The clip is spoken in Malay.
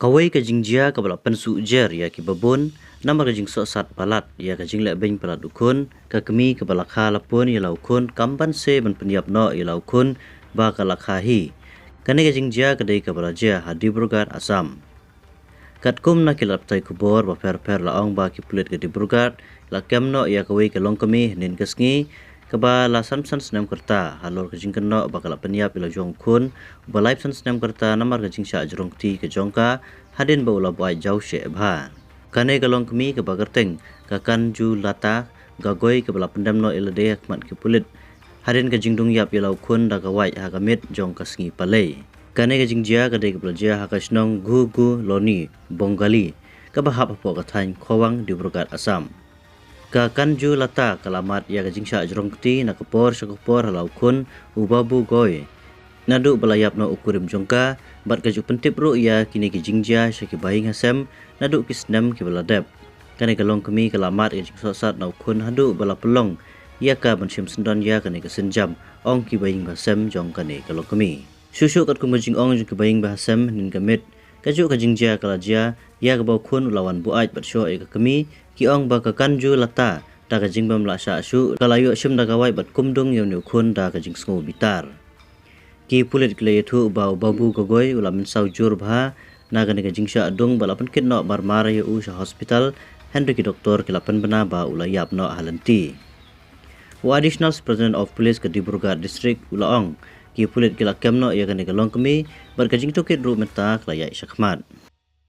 Kawai ka jingjia ka bala pensu jer ya ki babun namar ka jing so sat palat ya ka jing le beng palat ukun ka kemi ka bala kha lapun ya laukun kampan se ban penyap no ya laukun ba ka lakha hi kane ka jingjia ka dei ka bala jia hadi burgat asam kat kum na kilap tai kubor ba per laong ba ki pulit ka di burgat la kem no ya kawai ka long kemi nin kasngi kaba la san senam kerta halor ka jing no ba kala penyap ila jong kun ba live san senam kerta namar ka jing sha jrong ti ka jongka hadin ba ula bai jau she bha kane ka long kemi ka ba gerteng ka kan ju lata gagoi ka bala pendam no ila de mat ki pulit hadin ka jing dung yap ila kun da ka wai ha ka mit jong ka sngi palei kane ka jing jia ka de ka bala jia ha ka snong gu loni bongali ka ba hap po ka thain khowang di burgat asam ka kanju lata kalamat ya gajing sha jrong kti na kapor shakapor halau kun ubabu goi nadu balayap no ukurim jongka bat kaju pentip ru ya kini ki jingja shaki baing hasem nadu kisnam ki baladep kane kalong kemi kalamat gajing sosat na ukun hadu bala pelong ya ka banshim sendon ya kane ka senjam ong ki baing basem jong kane kalong kemi susu kat kumajing ong jong ki baing basem nin kamit kaju ka jingja kalajia ya ka kun lawan buait bat sho ka kemi ki ong ba ka kanju lata da ka jing bam la sha shu kalayu shim da ka wai bat kumdung yom ne kun da ka jing sngo bitar ki pulit kle thu ba babu ka goi ulam sau jur bha na ka ne ka jing sha dung bala pen kit no marmar yu sha hospital henry ki doktor ki lapan bana ba ulayap no halanti wa additional president of police ka Dibrugarh district ulaong ki pulit ki lakem no ya ka ne ka long kemi bar ka jing to kit ru meta klaya shakmat